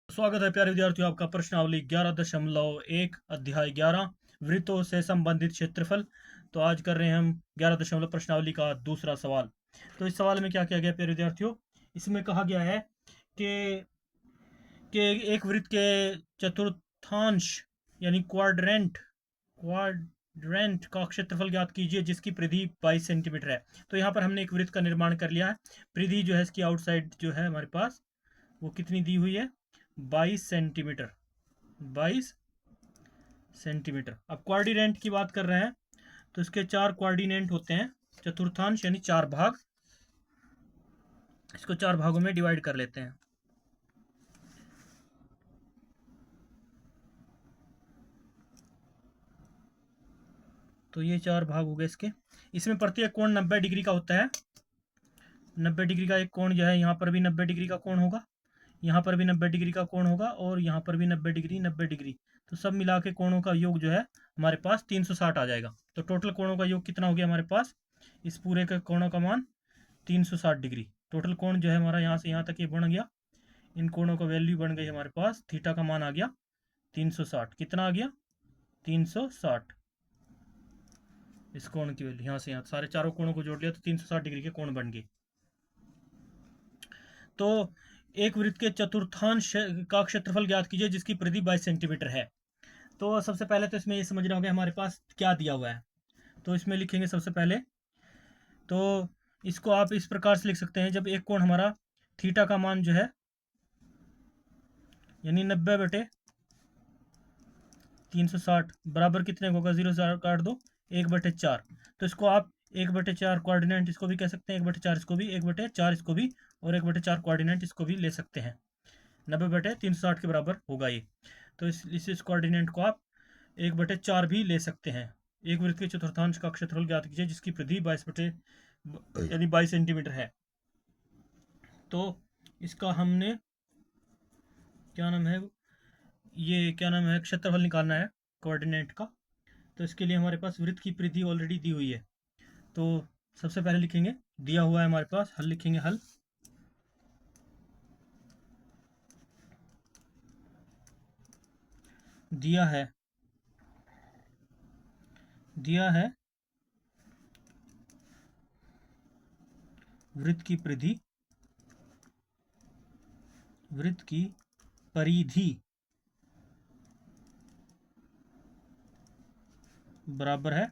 स्वागत है प्यारे विद्यार्थियों, आपका प्रश्नावली 11.1 अध्याय 11 वृत्तों से संबंधित क्षेत्रफल। तो आज कर रहे हैं हम 11 प्रश्नावली का दूसरा सवाल। तो इस सवाल में क्या किया गया प्यारे विद्यार्थियों, इसमें कहा गया है कि कि एक वृत्त के चतुर्थांश यानी क्वाड्रेंट का क्षेत्रफल ज्ञात कीजिए जिसकी परिधि 22 सेंटीमीटर है। तो यहाँ पर हमने एक वृत्त का निर्माण कर लिया है। परिधि जो है इसकी आउटसाइड जो है हमारे पास वो कितनी दी हुई है, 22 सेंटीमीटर। 22 सेंटीमीटर। अब क्वाड्रेंट की बात कर रहे हैं तो इसके 4 क्वाड्रेंट होते हैं। चतुर्थांश यानी 4 भाग, इसको 4 भागों में डिवाइड कर लेते हैं। तो ये 4 भाग हो गए इसके। इसमें प्रत्येक कोण 90 डिग्री का होता है। 90 डिग्री का एक कोण जो है, यहाँ पर भी 90 डिग्री का कोण होगा, यहाँ पर भी 90 डिग्री का कोण होगा और यहाँ पर भी 90 डिग्री 90 डिग्री। तो सब मिला के कोणों का योग जो है हमारे पास 360 आ जाएगा। तो टोटल कोणों का योग कितना हो गया हमारे पास, इस पूरे के कोणों का मान 360 डिग्री। टोटल कोण जो है हमारा यहाँ से यहाँ तक ये बन गया। इन कोणों का वैल्यू बन गई हमारे पास, थीटा का मान आ गया 360। कितना आ गया, 360। इस कोण की वैल्यू यहाँ से यहाँ सारे चारों कोणों को जोड़ लिया तो 360 डिग्री के कोण बन गए। तो एक वृत्त के चतुर्थांश का क्षेत्रफल ज्ञात कीजिए जिसकी परिधि 22 सेंटीमीटर है। तो सबसे पहले तो इसमें ये समझना होगा हमारे पास क्या दिया हुआ है। तो इसमें लिखेंगे सबसे पहले, तो इसको आप इस प्रकार से लिख सकते हैं, जब एक कोण हमारा थीटा का मान जो है यानी 90/360 बराबर कितने होगा, 0 से काट दो, 1/4। तो इसको आप 1/4 कोऑर्डिनेट इसको भी कह सकते हैं, 1/4 इसको भी, 1/4 इसको भी, और 1/4 कोऑर्डिनेट इसको भी ले सकते हैं। 90/360 के बराबर होगा ये। तो इस कोऑर्डिनेट को आप 1/4 भी ले सकते हैं। एक वृत्त के चतुर्थांश का क्षेत्रफल ज्ञात कीजिए जिसकी परिधि 22 सेंटीमीटर है। तो इसका हमने क्या नाम है, ये क्या नाम है, क्षेत्रफल निकालना है कोऑर्डिनेट का। तो इसके लिए हमारे पास वृत्त की परिधि ऑलरेडी दी हुई है। तो सबसे पहले लिखेंगे, दिया हुआ है हमारे पास, हल लिखेंगे, हल। दिया है वृत्त की परिधि बराबर है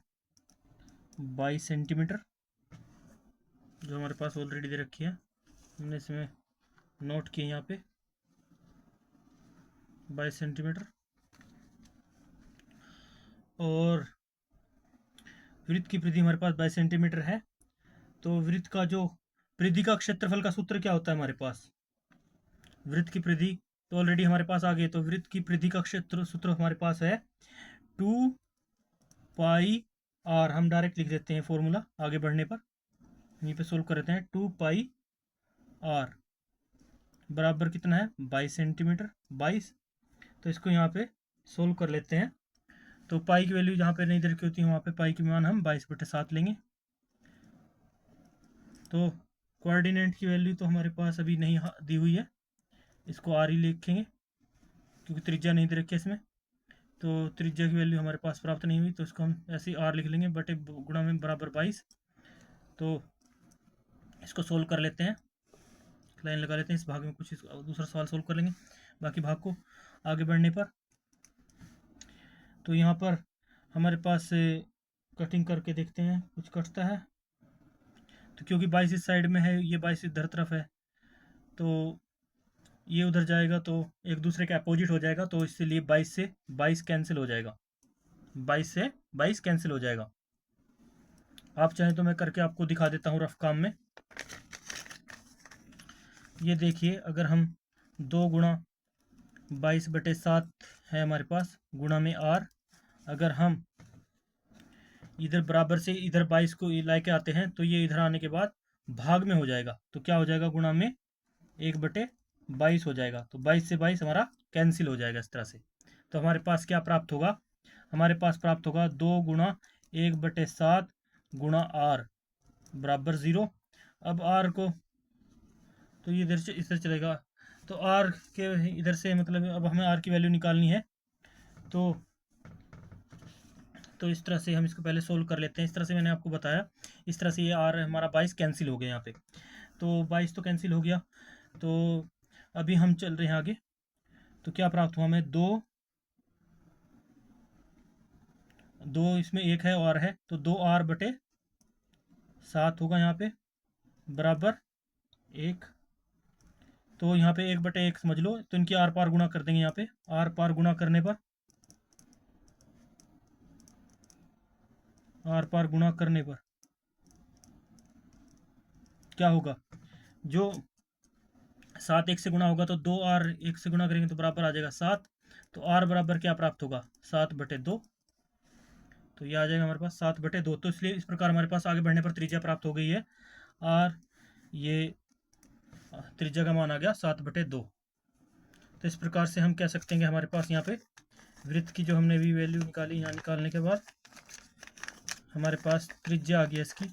22 सेंटीमीटर, जो हमारे पास ऑलरेडी दे रखी है, हमने इसमें नोट किए यहाँ पे 22 सेंटीमीटर। और वृत्त की परिधि हमारे पास 22 सेंटीमीटर है। तो वृत्त का जो परिधि का क्षेत्रफल का सूत्र क्या होता है हमारे पास, वृत्त की परिधि तो ऑलरेडी हमारे पास आ गई। तो वृत्त की परिधि का क्षेत्र सूत्र हमारे पास है 2πr। हम डायरेक्ट लिख देते हैं फॉर्मूला आगे बढ़ने पर, यहीं पे सोल्व कर देते हैं। 2πr बराबर कितना है, 22 सेंटीमीटर, 22। तो इसको यहाँ पे सोल्व कर लेते हैं। तो पाई की वैल्यू जहाँ पे नहीं दे रखी होती है वहाँ पे पाई की मान हम 22/7 लेंगे। तो कोऑर्डिनेट की वैल्यू तो हमारे पास अभी नहीं दी हुई है, इसको आर ही लिखेंगे क्योंकि त्रिज्या नहीं दे रखी है इसमें। तो त्रिज्या की वैल्यू हमारे पास प्राप्त नहीं हुई, तो इसको हम ऐसे ही आर लिख लेंगे, बटे गुणा में बराबर 22। तो इसको सोल्व कर लेते हैं, लाइन लगा लेते हैं। इस भाग में कुछ दूसरा सवाल सोल्व कर लेंगे बाकी भाग को आगे बढ़ने पर। तो यहाँ पर हमारे पास कटिंग करके देखते हैं कुछ कटता है। तो क्योंकि 22 इस साइड में है, ये 22 इधर तरफ है, तो ये उधर जाएगा तो एक दूसरे के अपोजिट हो जाएगा। तो इसलिए 22 से 22 कैंसिल हो जाएगा, 22 से 22 कैंसिल हो जाएगा। आप चाहें तो मैं करके आपको दिखा देता हूँ रफ काम में। ये देखिए, अगर हम 2 × 22/7 है हमारे पास, गुणा में आर, अगर हम इधर बराबर से इधर 22 को लेके आते हैं तो ये इधर आने के बाद भाग में हो जाएगा। तो क्या हो जाएगा, गुणा में 1/22 हो जाएगा। तो 22 से 22 हमारा कैंसिल हो जाएगा इस तरह से। तो हमारे पास क्या प्राप्त होगा, हमारे पास प्राप्त होगा 2 × 1/7 गुणा आर बराबर 0। अब आर को तो ये इधर से इधर चलेगा, तो आर के इधर से मतलब अब हमें आर की वैल्यू निकालनी है। तो इस तरह से हम इसको पहले सोल्व कर लेते हैं। इस तरह से मैंने आपको बताया, इस तरह से ये आर हमारा 22 कैंसिल हो गया यहाँ पे। तो 22 तो कैंसिल हो गया। तो अभी हम चल रहे हैं आगे। तो क्या प्राप्त हुआ हमें, दो इसमें एक है और है, तो 2r/7 होगा यहाँ पे बराबर 1। तो यहाँ पे 1/1 समझ लो, तो इनकी आर पार गुणा कर देंगे। यहाँ पे आर पार गुणा करने पर क्या होगा, जो 7 1 से गुणा होगा तो 2r 1 से गुणा करेंगे तो बराबर आ जाएगा 7। तो r बराबर क्या प्राप्त होगा, 7/2। तो ये आ जाएगा हमारे पास 7/2। तो इसलिए इस प्रकार हमारे पास आगे बढ़ने पर त्रिज्या प्राप्त हो गई है r, ये त्रिज्या का मान आ गया 7/2। तो इस प्रकार से हम कह सकते हैं कि हमारे पास यहाँ पे वृत्त की जो हमने भी वैल्यू निकाली, यहाँ निकालने के बाद हमारे पास त्रिज्या आ गया इसकी,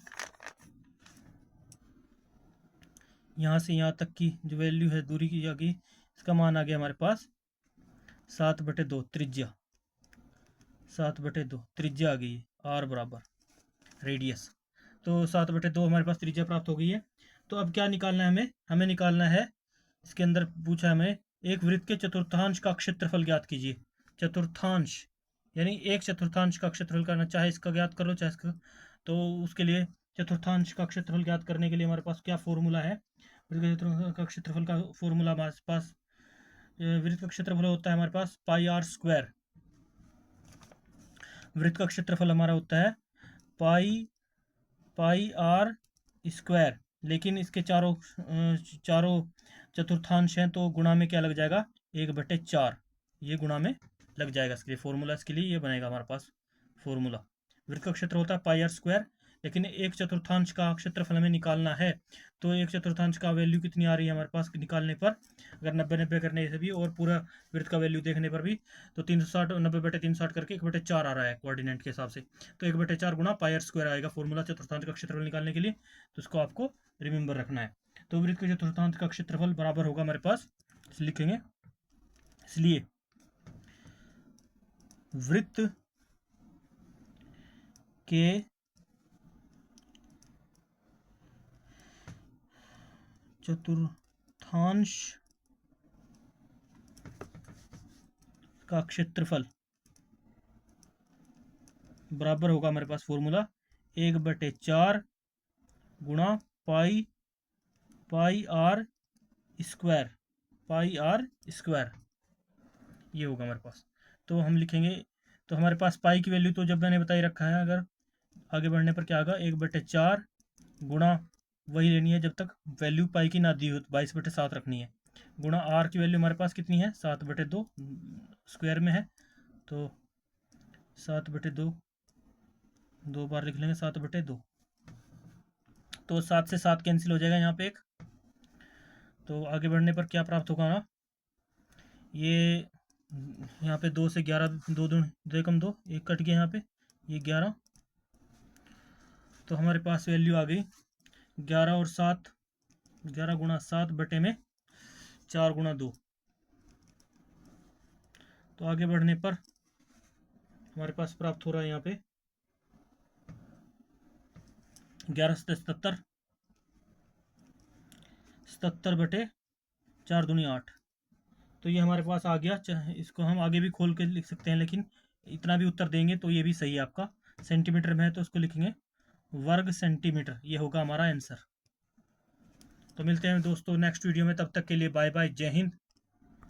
यहाँ से यहाँ तक की जो वैल्यू है दूरी की आ गई, इसका मान आ गया हमारे पास 7/2 त्रिज्या। 7/2 त्रिज्या आ गई है, आर बराबर रेडियस। तो 7/2 हमारे पास त्रिज्या प्राप्त हो गई है। तो अब क्या निकालना है हमें निकालना है, इसके अंदर पूछा हमें एक वृत्त के चतुर्थांश का क्षेत्रफल ज्ञात कीजिए। चतुर्थांश यानी एक चतुर्थांश का क्षेत्रफल करना, चाहे इसका ज्ञात कर लो चाहे इसका। तो उसके लिए चतुर्थांश का क्षेत्रफल ज्ञात करने के लिए हमारे पास क्या फॉर्मूला है, वृत्त का क्षेत्रफल का फॉर्मूला हमारे पास, वृत्त का क्षेत्रफल होता है हमारे पास πr²। वृत्त का क्षेत्रफल हमारा होता है πr²। लेकिन इसके चारों चतुर्थांश हैं, तो गुणा में क्या लग जाएगा, 1/4। ये गुणा में लग जाएगा। इसके लिए फॉर्मूला, इसके लिए ये बनेगा हमारे पास फॉर्मूला। वृत्त का क्षेत्र होता है πr², लेकिन एक चतुर्थांश का क्षेत्रफल हमें निकालना है। तो एक चतुर्थांश का वैल्यू कितनी आ रही है हमारे पास निकालने पर, अगर 90-90 करने से भी और पूरा वृत्त का वैल्यू देखने पर भी, तो 360 90/360 करके 1/4 आ रहा है कोऑर्डिनेट के हिसाब से। तो 1/4 गुणा πr² आएगा फॉर्मूला चतुर्थांश का क्षेत्रफल निकालने के लिए। तो इसको आपको रिमेंबर रखना है। तो वृत्त के चतुर्थांश का क्षेत्रफल बराबर होगा हमारे पास, लिखेंगे, इसलिए वृत्त के चतुर्थांश का क्षेत्रफल बराबर होगा हमारे पास फॉर्मूला 1/4 गुणा πr²। ये होगा हमारे पास। तो हम लिखेंगे, तो हमारे पास पाई की वैल्यू तो जब मैंने बताई रखा है, अगर आगे बढ़ने पर क्या होगा, 1/4 गुणा वही लेनी है जब तक वैल्यू पाई की ना दी हो, 22/7 रखनी है, गुणा आर की वैल्यू हमारे पास कितनी है, 7/2 स्क्वायर में है। तो 7/2 दो बार लिख लेंगे, 7/2। तो 7 से 7 कैंसिल हो जाएगा यहाँ पे एक। तो आगे बढ़ने पर क्या प्राप्त होगा ना, ये यहाँ पे 2 से 11, 2 2 कम 2, 1 कट गया यहाँ पे, ये 11। तो हमारे पास वैल्यू आ गई 11 और 7, 11 गुणा 7/4 × 2। तो आगे बढ़ने पर हमारे पास प्राप्त हो रहा है यहाँ पे 11 से 77, 77/4 दूनी 8। तो ये हमारे पास आ गया। इसको हम आगे भी खोल के लिख सकते हैं, लेकिन इतना भी उत्तर देंगे तो ये भी सही है आपका। सेंटीमीटर में है तो उसको लिखेंगे वर्ग सेंटीमीटर, ये होगा हमारा आंसर। तो मिलते हैं दोस्तों नेक्स्ट वीडियो में, तब तक के लिए बाय बाय, जय हिंद।